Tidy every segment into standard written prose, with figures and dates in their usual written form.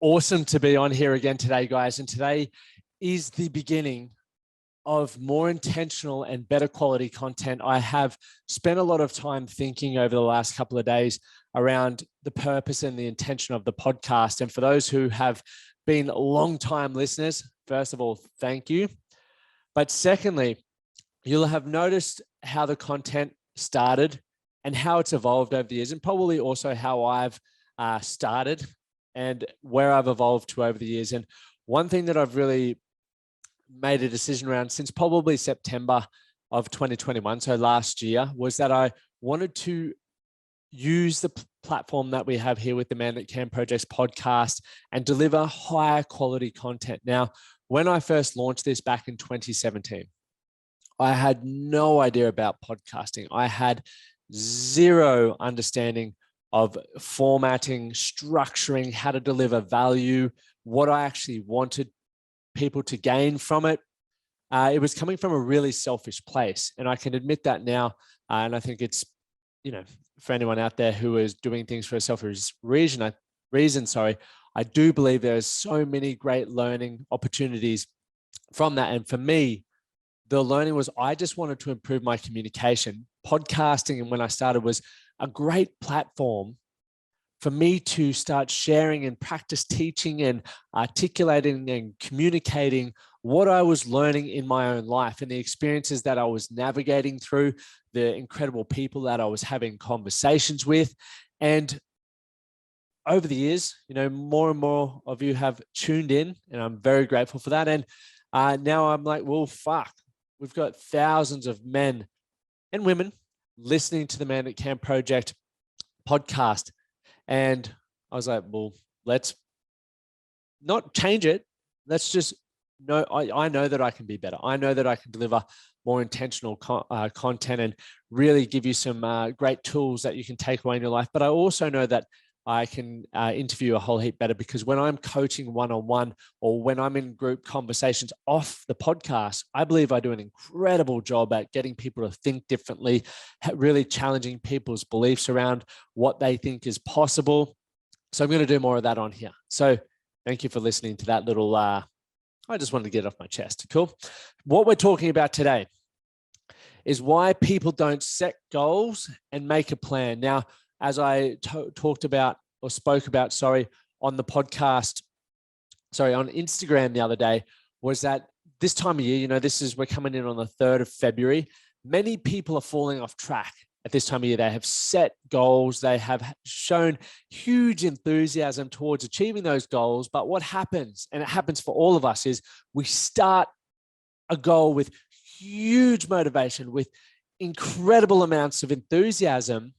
Awesome to be on here again today, guys. And today is the beginning of more intentional and better quality content. I have spent a lot of time thinking over the last couple of days around the purpose and the intention of the podcast. And for those who have been long-time listeners, first of all, thank you. But secondly, you'll have noticed how the content started and how it's evolved over the years, and probably also how I've started and where I've evolved to over the years. And one thing that I've really made a decision around since probably September of 2021, so last year, was that I wanted to use the platform that we have here with the Man That Can Projects podcast and deliver higher quality content. Now, when I first launched this back in 2017, I had no idea about podcasting. I had zero understanding of formatting, structuring, how to deliver value, what I actually wanted people to gain from it. It was coming from a really selfish place. And I can admit that now. And I think it's, for anyone out there who is doing things for a selfish reason, I do believe there's so many great learning opportunities from that. And for me, the learning was I just wanted to improve my communication. Podcasting, and when I started, was a great platform for me to start sharing and practice teaching and articulating and communicating what I was learning in my own life and the experiences that I was navigating through, the incredible people that I was having conversations with. And over the years, more and more of you have tuned in, and I'm very grateful for that. And now I'm like, well, fuck, we've got thousands of men and women listening to the Man That Can Project podcast. And I was like, well, let's not change it. Let's just know, I know that I can be better. I know that I can deliver more intentional content and really give you some great tools that you can take away in your life. But I also know that I can interview a whole heap better, because when I'm coaching one-on-one or when I'm in group conversations off the podcast, I believe I do an incredible job at getting people to think differently, really challenging people's beliefs around what they think is possible. So I'm going to do more of that on here. So thank you for listening to that little, I just wanted to get it off my chest. Cool. What we're talking about today is why people don't set goals and make a plan. Now, as I spoke about, on the podcast, on Instagram the other day, was that this time of year, we're coming in on the 3rd of February. Many people are falling off track at this time of year. They have set goals. They have shown huge enthusiasm towards achieving those goals. But what happens, and it happens for all of us, is we start a goal with huge motivation, with incredible amounts of enthusiasm.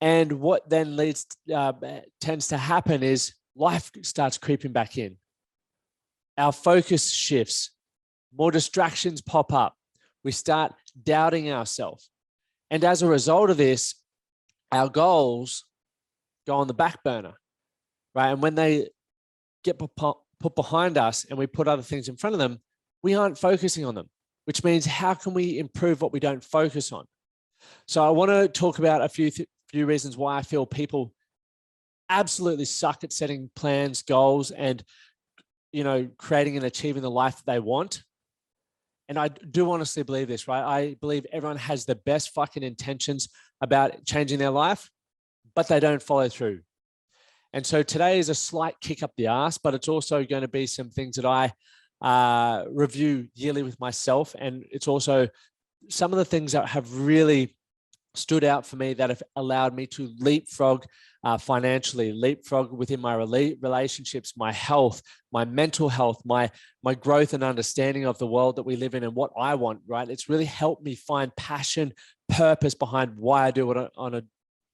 And what then tends to happen is life starts creeping back in. Our focus shifts. More distractions pop up. We start doubting ourselves. And as a result of this, our goals go on the back burner, right? And when they get put behind us and we put other things in front of them, we aren't focusing on them, which means how can we improve what we don't focus on? So I want to talk about a few reasons why I feel people absolutely suck at setting plans, goals, and, creating and achieving the life that they want. And I do honestly believe this, right? I believe everyone has the best fucking intentions about changing their life, but they don't follow through. And so today is a slight kick up the ass, but it's also going to be some things that I review yearly with myself. And it's also some of the things that have really stood out for me that have allowed me to leapfrog financially, leapfrog within my relationships, my health, my mental health, my growth and understanding of the world that we live in and what I want, right? It's really helped me find passion, purpose behind why I do what I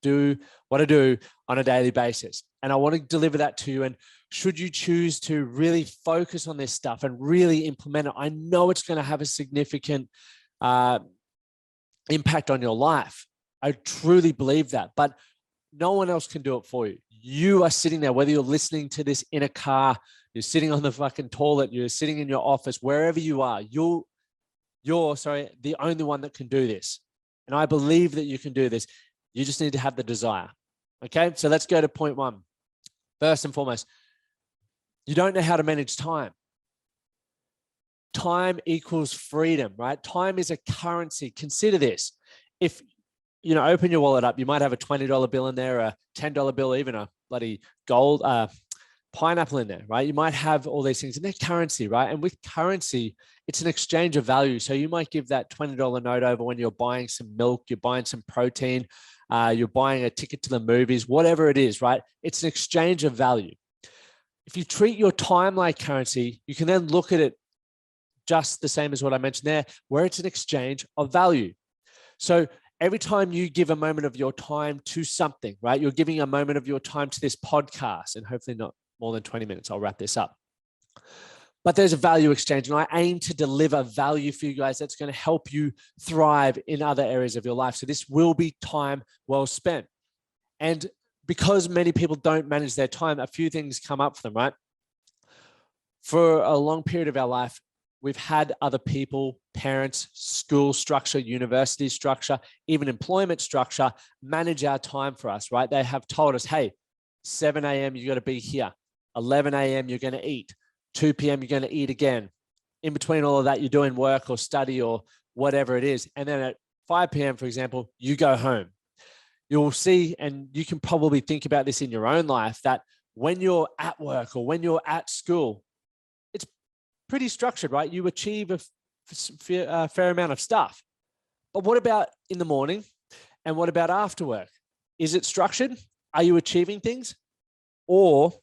do on a daily basis. And I want to deliver that to you. And should you choose to really focus on this stuff and really implement it, I know it's going to have a significant impact on your life. I truly believe that, but no one else can do it for you. You are sitting there, whether you're listening to this in a car, you're sitting on the fucking toilet, you're sitting in your office, wherever you are, you're the only one that can do this. And I believe that you can do this. You just need to have the desire. Okay. So let's go to point one. First and foremost, You don't know how to manage time. Time equals freedom, right? Time is a currency. Consider this. If, open your wallet up, you might have a $20 bill in there, a $10 bill, even a bloody gold pineapple in there, right? You might have all these things in their currency, right? And with currency, it's an exchange of value. So you might give that $20 note over when you're buying some milk, you're buying some protein, you're buying a ticket to the movies, whatever it is, right? It's an exchange of value. If you treat your time like currency, you can then look at it just the same as what I mentioned there, where it's an exchange of value. So every time you give a moment of your time to something, right? You're giving a moment of your time to this podcast, and hopefully not more than 20 minutes. I'll wrap this up. But there's a value exchange, and I aim to deliver value for you guys that's going to help you thrive in other areas of your life. So this will be time well spent. And because many people don't manage their time, a few things come up for them, right? For a long period of our life, we've had other people, parents, school structure, university structure, even employment structure, manage our time for us, right? They have told us, hey, 7 a.m., you got to be here. 11 a.m., you're going to eat. 2 p.m., you're going to eat again. In between all of that, you're doing work or study or whatever it is. And then at 5 p.m., for example, you go home. You'll see, and you can probably think about this in your own life, that when you're at work or when you're at school, pretty structured, right? You achieve a fair amount of stuff. But what about in the morning? And what about after work? Is it structured? Are you achieving things? Or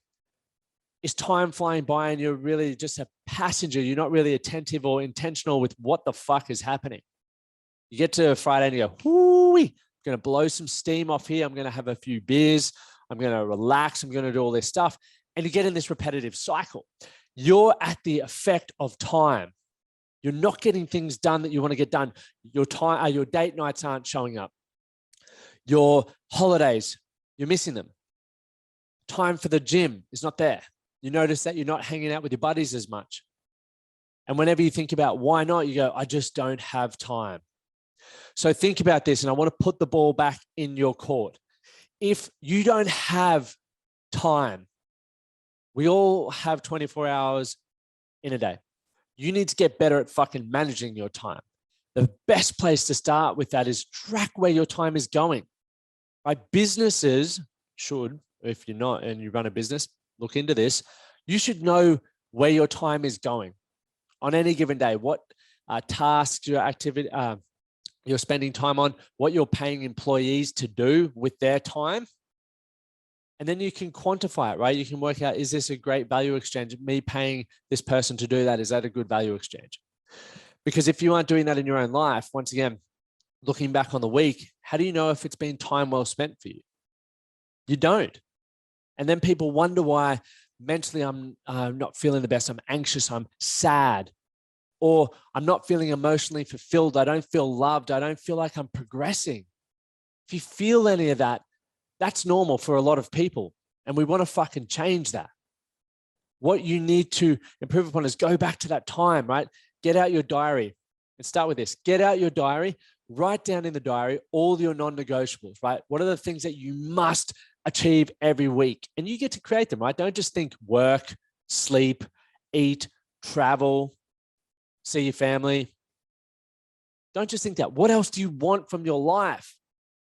is time flying by and you're really just a passenger? You're not really attentive or intentional with what the fuck is happening. You get to Friday and you go, whoo-wee, I'm going to blow some steam off here. I'm going to have a few beers. I'm going to relax. I'm going to do all this stuff. And you get in this repetitive cycle. You're at the effect of time. You're not getting things done that you want to get done. Your date nights aren't showing up. Your holidays, you're missing them. Time for the gym is not there. You notice that you're not hanging out with your buddies as much. And whenever you think about why not, you go, I just don't have time. So think about this, and I want to put the ball back in your court. If you don't have time, we all have 24 hours in a day. You need to get better at fucking managing your time. The best place to start with that is track where your time is going. Right? Businesses should, if you're not and you run a business, look into this. You should know where your time is going on any given day, what tasks, your activity, you're spending time on, what you're paying employees to do with their time. And then you can quantify it, right? You can work out, is this a great value exchange? Me paying this person to do that, is that a good value exchange? Because if you aren't doing that in your own life, once again, looking back on the week, how do you know if it's been time well spent for you? You don't. And then people wonder why mentally I'm not feeling the best. I'm anxious. I'm sad. Or I'm not feeling emotionally fulfilled. I don't feel loved. I don't feel like I'm progressing. If you feel any of that, that's normal for a lot of people. And we want to fucking change that. What you need to improve upon is go back to that time, right? Get out your diary and start with this. Get out your diary, write down in the diary all your non-negotiables, right? What are the things that you must achieve every week? And you get to create them, right? Don't just think work, sleep, eat, travel, see your family. Don't just think that. What else do you want from your life?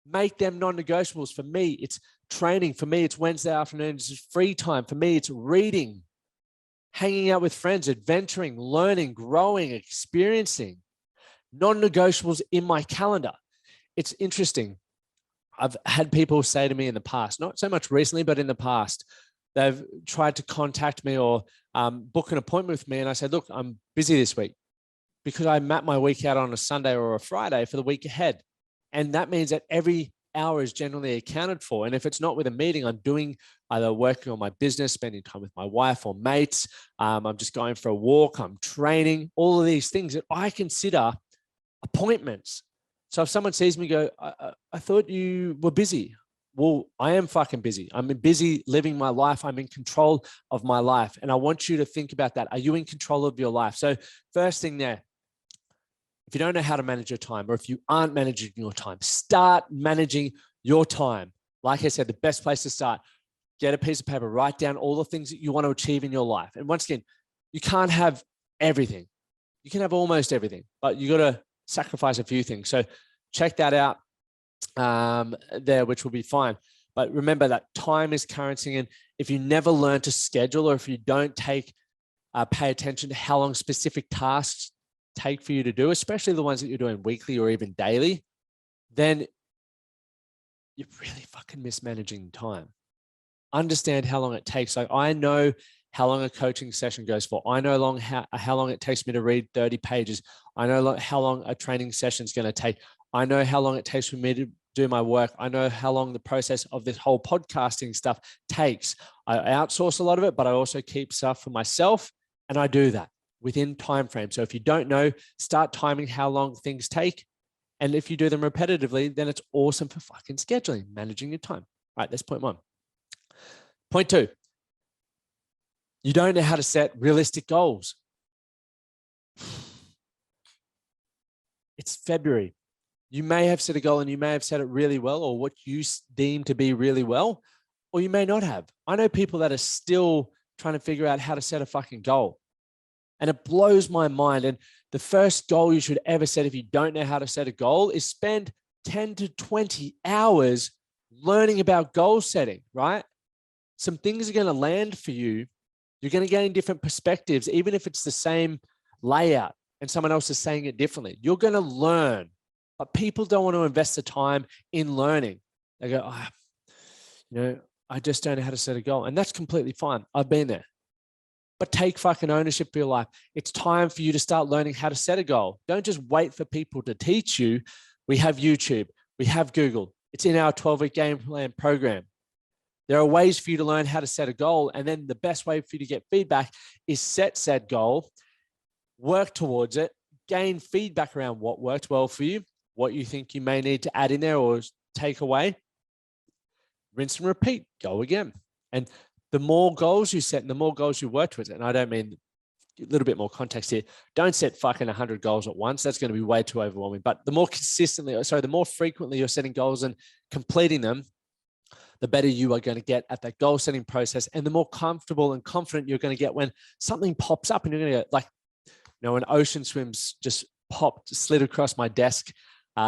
Make them non-negotiables. For me, it's training. For me, it's Wednesday afternoons, it's free time. For me, it's reading, hanging out with friends, adventuring, learning, growing, experiencing. Non-negotiables in my calendar. It's interesting. I've had people say to me in the past, not so much recently, but in the past, they've tried to contact me or book an appointment with me. And I said, look, I'm busy this week because I map my week out on a Sunday or a Friday for the week ahead. And that means that every hour is generally accounted for. And if it's not with a meeting, I'm doing either working on my business, spending time with my wife or mates. I'm just going for a walk. I'm training, all of these things that I consider appointments. So if someone sees me go, I thought you were busy. Well, I am fucking busy. I'm busy living my life. I'm in control of my life. And I want you to think about that. Are you in control of your life? So first thing there, if you don't know how to manage your time, or if you aren't managing your time, start managing your time. Like I said, the best place to start, get a piece of paper, write down all the things that you want to achieve in your life. And once again, you can't have everything. You can have almost everything, but you got to sacrifice a few things. So check that out there, which will be fine. But remember that time is currency. And if you never learn to schedule, or if you don't pay attention to how long specific tasks take for you to do, especially the ones that you're doing weekly or even daily, then you're really fucking mismanaging time. Understand how long it takes. Like, I know how long a coaching session goes for. I know how long it takes me to read 30 pages. I know how long a training session is going to take. I know how long it takes for me to do my work. I know how long the process of this whole podcasting stuff takes. I outsource a lot of it, but I also keep stuff for myself, and I do that within time frame. So if you don't know, start timing how long things take. And if you do them repetitively, then it's awesome for fucking scheduling, managing your time. All right, that's point one. Point two, you don't know how to set realistic goals. It's February. You may have set a goal and you may have set it really well, or what you deem to be really well, or you may not have. I know people that are still trying to figure out how to set a fucking goal. And it blows my mind. And the first goal you should ever set, if you don't know how to set a goal, is spend 10 to 20 hours learning about goal setting, right? Some things are going to land for you. You're going to gain different perspectives, even if it's the same layout and someone else is saying it differently. You're going to learn, but people don't want to invest the time in learning. They go, I just don't know how to set a goal. And that's completely fine. I've been there. But take fucking ownership for your life. It's time for you to start learning how to set a goal. Don't just wait for people to teach you. We have YouTube. We have Google. It's in our 12-week game plan program. There are ways for you to learn how to set a goal. And then the best way for you to get feedback is set said goal, work towards it, gain feedback around what worked well for you, what you think you may need to add in there or take away, rinse and repeat, go again. And the more goals you set and the more goals you work towards it, and I don't mean a little bit more context here, don't set fucking 100 goals at once. That's going to be way too overwhelming. But the more the more frequently you're setting goals and completing them, the better you are going to get at that goal setting process, and the more comfortable and confident you're going to get when something pops up and you're going to get, like, an ocean swim's just slid across my desk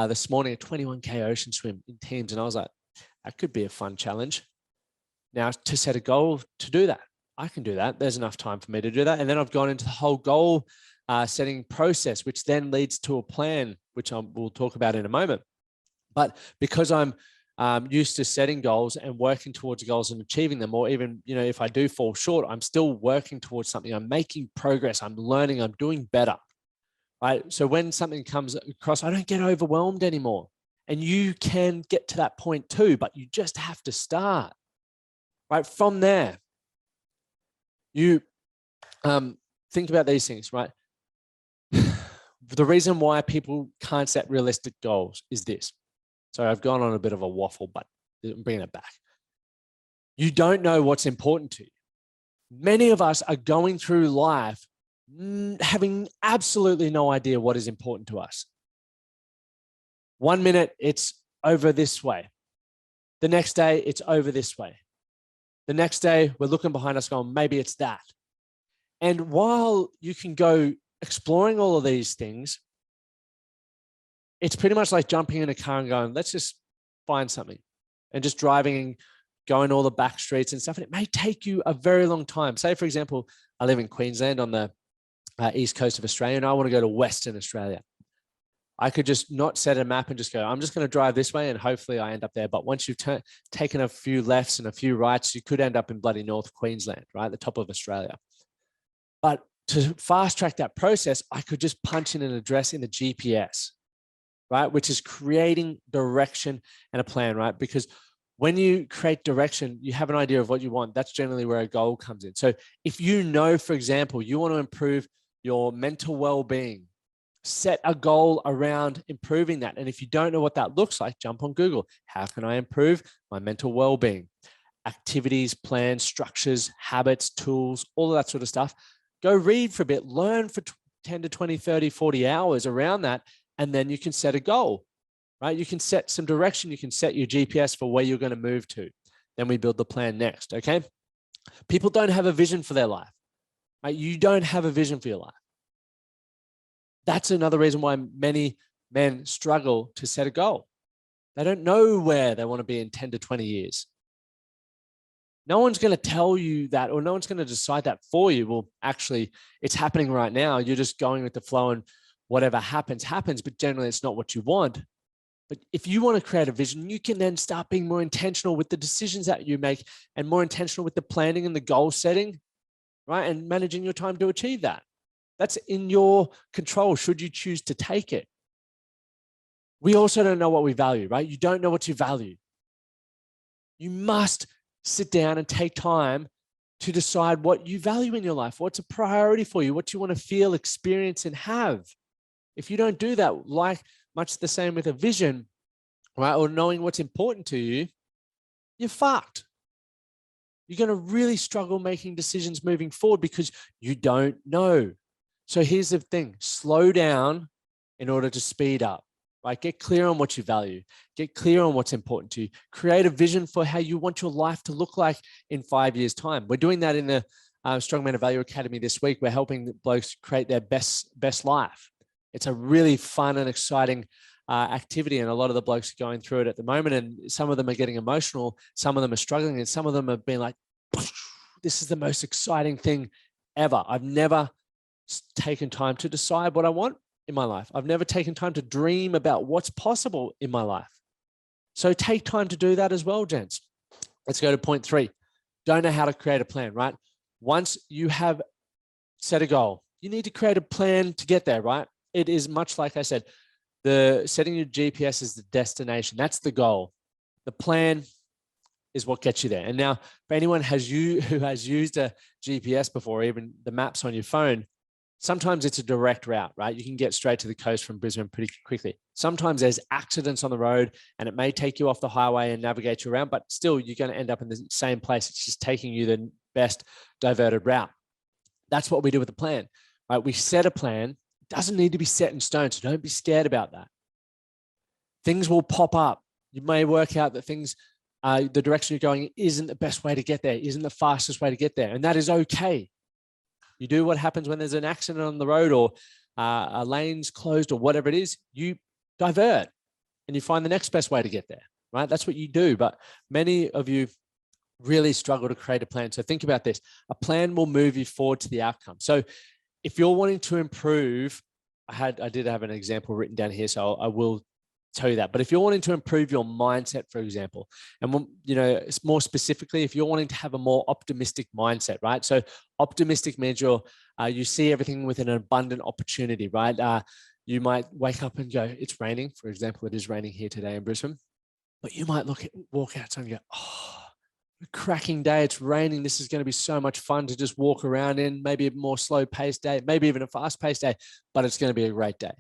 this morning, a 21K ocean swim in teams. And I was like, that could be a fun challenge. Now, to set a goal to do that, I can do that. There's enough time for me to do that. And then I've gone into the whole goal setting process, which then leads to a plan, which we'll talk about in a moment. But because I'm used to setting goals and working towards goals and achieving them, or even, if I do fall short, I'm still working towards something. I'm making progress. I'm learning. I'm doing better. Right? So when something comes across, I don't get overwhelmed anymore. And you can get to that point too, but you just have to start. Right? From there, you think about these things, right? The reason why people can't set realistic goals is this. So I've gone on a bit of a waffle, but I'm bringing it back. You don't know what's important to you. Many of us are going through life having absolutely no idea what is important to us. 1 minute, it's over this way. The next day, it's over this way. The next day, we're looking behind us going, maybe it's that. And while you can go exploring all of these things, it's pretty much like jumping in a car and going, let's just find something, and just driving and going all the back streets and stuff. And it may take you a very long time. Say, for example, I live in Queensland on the east coast of Australia, and I want to go to Western Australia. I could just not set a map and just go, I'm just going to drive this way and hopefully I end up there. But once you've taken a few lefts and a few rights, you could end up in bloody North Queensland, right? The top of Australia. But to fast track that process, I could just punch in an address in the GPS, right? Which is creating direction and a plan, right? Because when you create direction, you have an idea of what you want. That's generally where a goal comes in. So if you know, for example, you want to improve your mental well-being, set a goal around improving that. And if you don't know what that looks like, jump on Google. How can I improve my mental well-being? Activities, plans, structures, habits, tools, all of that sort of stuff. Go read for a bit, learn for 10 to 20, 30, 40 hours around that. And then you can set a goal, right? You can set some direction. You can set your GPS for where you're going to move to. Then we build the plan next, okay? People don't have a vision for their life, right? You don't have a vision for your life. That's another reason why many men struggle to set a goal. They don't know where they want to be in 10 to 20 years. No one's going to tell you that, or no one's going to decide that for you. Well, actually, it's happening right now. You're just going with the flow, and whatever happens, happens, but generally it's not what you want. But if you want to create a vision, you can then start being more intentional with the decisions that you make and more intentional with the planning and the goal setting, right? And managing your time to achieve that. That's in your control should you choose to take it. We also don't know what we value, right? You don't know what you value. You must sit down and take time to decide what you value in your life, what's a priority for you, what you want to feel, experience, and have. If you don't do that, like much the same with a vision, right, or knowing what's important to you, you're fucked. You're going to really struggle making decisions moving forward because you don't know. So here's the thing, slow down in order to speed up. Right? Get clear on what you value. Get clear on what's important to you. Create a vision for how you want your life to look like in 5 years' time. We're doing that in the Strong Men of Value Academy this week. We're helping blokes create their best life. It's a really fun and exciting activity, and a lot of the blokes are going through it at the moment, and some of them are getting emotional. Some of them are struggling, and some of them have been like, this is the most exciting thing ever. I've never taken time to decide what I want in my life. I've never taken time to dream about what's possible in my life. So take time to do that as well, gents. Let's go to point 3. Don't know how to create a plan, right? Once you have set a goal, you need to create a plan to get there, right? It is much like I said, the setting your GPS is the destination. That's the goal. The plan is what gets you there. And now for anyone who has used a GPS before, even the maps on your phone, sometimes it's a direct route, right? You can get straight to the coast from Brisbane pretty quickly. Sometimes there's accidents on the road and it may take you off the highway and navigate you around, but still you're going to end up in the same place. It's just taking you the best diverted route. That's what we do with the plan, right? We set a plan. It doesn't need to be set in stone, so don't be scared about that. Things will pop up. You may work out that things, the direction you're going isn't the best way to get there, isn't the fastest way to get there, and that is okay. You do what happens when there's an accident on the road or a lane's closed or whatever it is, you divert and you find the next best way to get there, right? That's what you do. But many of you really struggle to create a plan. So think about this. A plan will move you forward to the outcome. So if you're wanting to improve, I did have an example written down here, so I will tell you that. But if you're wanting to improve your mindset, for example, and it's more specifically, if you're wanting to have a more optimistic mindset, right? So optimistic means you see everything with an abundant opportunity, right? You might wake up and go, it's raining. For example, it is raining here today in Brisbane, but you might walk outside and go, oh, a cracking day. It's raining. This is going to be so much fun to just walk around in, maybe a more slow paced day, maybe even a fast paced day, but it's going to be a great day.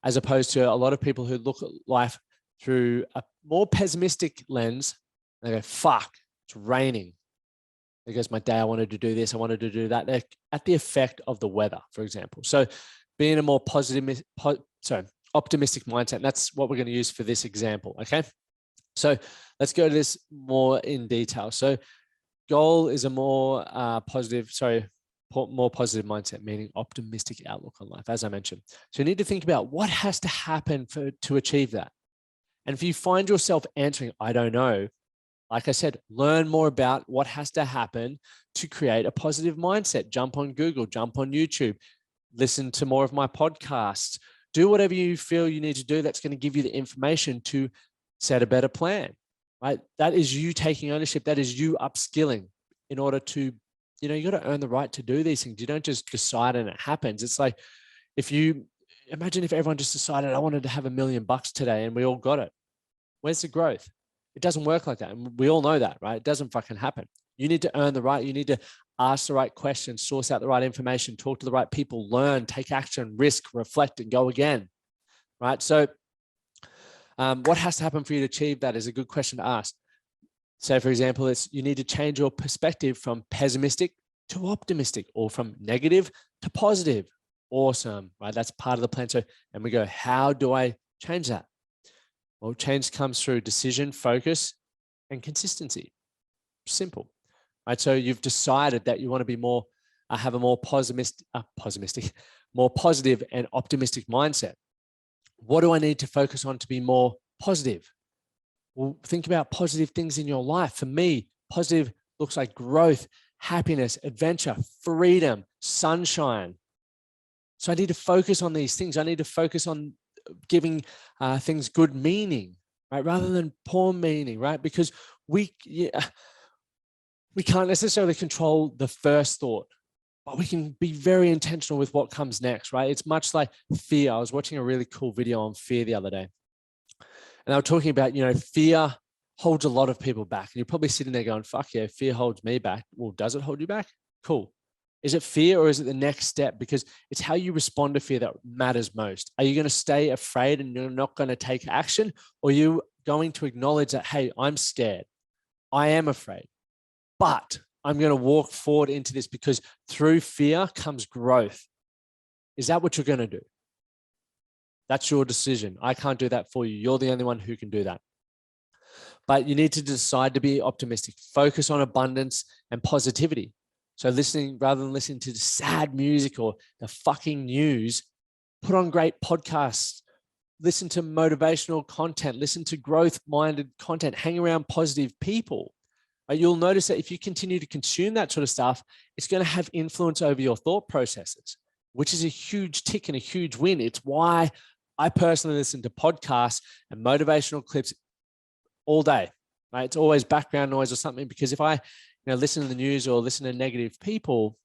As opposed to a lot of people who look at life through a more pessimistic lens. They go, fuck, it's raining. There goes my day. I wanted to do this. I wanted to do that. They're at the effect of the weather, for example. So being a more optimistic mindset, and that's what we're going to use for this example, okay? So let's go to this more in detail. So goal is a more positive mindset, meaning optimistic outlook on life, as I mentioned. So you need to think about what has to happen to achieve that. And if you find yourself answering, I don't know, like I said, learn more about what has to happen to create a positive mindset. Jump on Google, jump on YouTube, listen to more of my podcasts, do whatever you feel you need to do that's going to give you the information to set a better plan, right? That is you taking ownership. That is you upskilling in order to, you got to earn the right to do these things. You don't just decide and it happens. It's like imagine if everyone just decided I wanted to have $1 million today and we all got it. Where's the growth? It doesn't work like that. And we all know that, right? It doesn't fucking happen. You need to earn the right. You need to ask the right questions, source out the right information, talk to the right people, learn, take action, risk, reflect, and go again, right? So what has to happen for you to achieve that is a good question to ask. So for example, you need to change your perspective from pessimistic to optimistic, or from negative to positive. Awesome, right? That's part of the plan. So, and we go, how do I change that? Well, change comes through decision, focus, and consistency. Simple, right? So you've decided that you want to be more, have a more more positive and optimistic mindset. What do I need to focus on to be more positive? Well, think about positive things in your life. For me, positive looks like growth, happiness, adventure, freedom, sunshine. So I need to focus on these things. I need to focus on giving things good meaning, right? Rather than poor meaning, right? Because we can't necessarily control the first thought, but we can be very intentional with what comes next, right? It's much like fear. I was watching a really cool video on fear the other day. And they were talking about, fear holds a lot of people back. And you're probably sitting there going, fuck yeah, fear holds me back. Well, does it hold you back? Cool. Is it fear or is it the next step? Because it's how you respond to fear that matters most. Are you going to stay afraid and you're not going to take action? Or are you going to acknowledge that, hey, I'm scared. I am afraid, but I'm going to walk forward into this because through fear comes growth. Is that what you're going to do? That's your decision. I can't do that for you. You're the only one who can do that. But you need to decide to be optimistic. Focus on abundance and positivity. So rather than listening to sad music or the fucking news, put on great podcasts, listen to motivational content, listen to growth-minded content, hang around positive people. You'll notice that if you continue to consume that sort of stuff, it's going to have influence over your thought processes, which is a huge tick and a huge win. It's why I personally listen to podcasts and motivational clips all day, right? It's always background noise or something, because if I listen to the news or listen to negative people,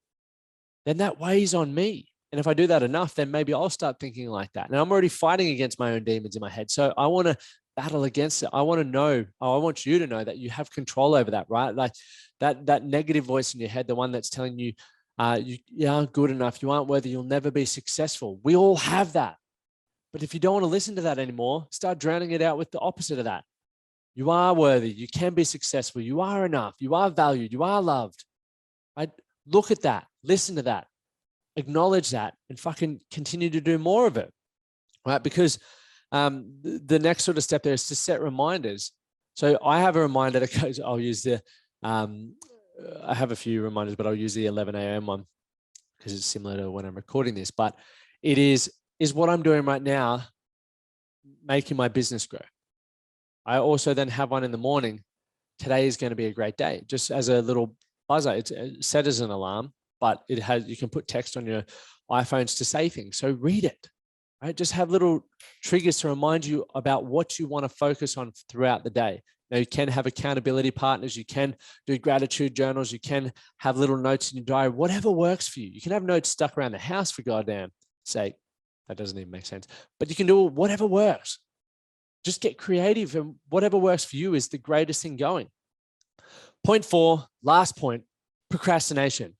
then that weighs on me. And if I do that enough, then maybe I'll start thinking like that. And I'm already fighting against my own demons in my head. So I want to battle against it. I want you to know that you have control over that, right? Like that negative voice in your head, the one that's telling you, you aren't good enough, you aren't worthy, you'll never be successful. We all have that. But if you don't want to listen to that anymore, start drowning it out with the opposite of that. You are worthy. You can be successful. You are enough. You are valued. You are loved. Right? Look at that. Listen to that. Acknowledge that and fucking continue to do more of it. Right? Because the next sort of step there is to set reminders. So I have a reminder that goes, I have a few reminders, but I'll use the 11 a.m. one because it's similar to when I'm recording this. But it is what I'm doing right now making my business grow? I also then have one in the morning. Today is going to be a great day. Just as a little buzzer, it's set as an alarm, but you can put text on your iPhones to say things. So read it, right? Just have little triggers to remind you about what you want to focus on throughout the day. Now, you can have accountability partners. You can do gratitude journals. You can have little notes in your diary, whatever works for you. You can have notes stuck around the house for goddamn sake. That doesn't even make sense, but you can do whatever works. Just get creative, and whatever works for you is the greatest thing going. Point 4, last point, procrastination.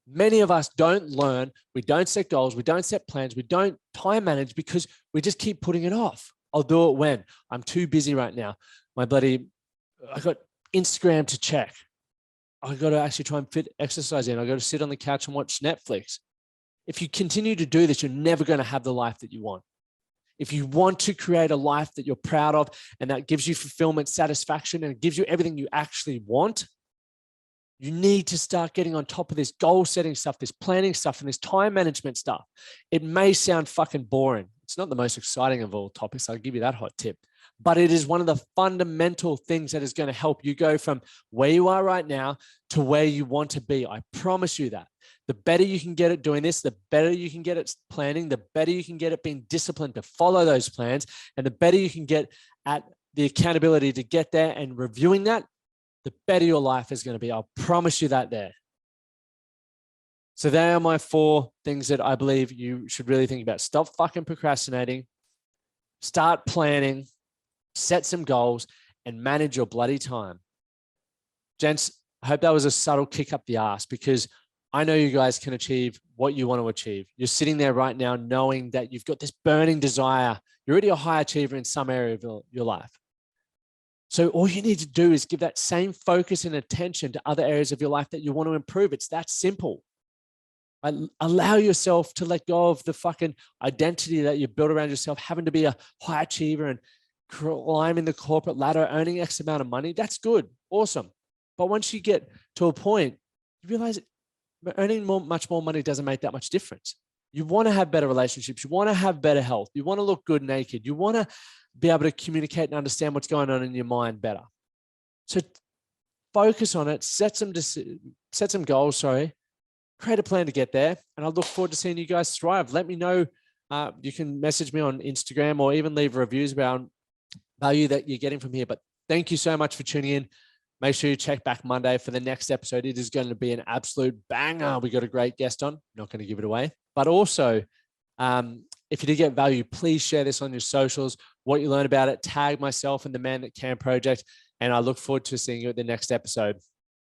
Many of us don't learn, we don't set goals, we don't set plans, we don't time manage because we just keep putting it off. I'll do it when I'm too busy right now. I got Instagram to check. I got to actually try and fit exercise in. I got to sit on the couch and watch Netflix. If you continue to do this, you're never going to have the life that you want. If you want to create a life that you're proud of and that gives you fulfillment, satisfaction, and it gives you everything you actually want, you need to start getting on top of this goal setting stuff, this planning stuff, and this time management stuff. It may sound fucking boring. It's not the most exciting of all topics. I'll give you that hot tip. But it is one of the fundamental things that is going to help you go from where you are right now to where you want to be. I promise you that. The better you can get at doing this, the better you can get at planning, the better you can get at being disciplined to follow those plans, and the better you can get at the accountability to get there and reviewing that, the better your life is going to be. I'll promise you that there. So there are my 4 things that I believe you should really think about. Stop fucking procrastinating, start planning, set some goals, and manage your bloody time. Gents, I hope that was a subtle kick up the ass, because I know you guys can achieve what you want to achieve. You're sitting there right now knowing that you've got this burning desire. You're already a high achiever in some area of your life. So all you need to do is give that same focus and attention to other areas of your life that you want to improve. It's that simple. Allow yourself to let go of the fucking identity that you built around yourself, having to be a high achiever and climbing the corporate ladder, earning X amount of money. That's good. Awesome. But once you get to a point, you realize earning much more money doesn't make that much difference. You want to have better relationships. You want to have better health. You want to look good naked. You want to be able to communicate and understand what's going on in your mind better. So focus on it, set some goals, create a plan to get there. And I look forward to seeing you guys thrive. Let me know. You can message me on Instagram or even leave reviews about value that you're getting from here. But thank you so much for tuning in. Make sure you check back Monday for the next episode. It is going to be an absolute banger. We got a great guest on. Not going to give it away. But also, if you did get value, please share this on your socials, what you learned about it, tag myself and the Man That Can Project. And I look forward to seeing you at the next episode.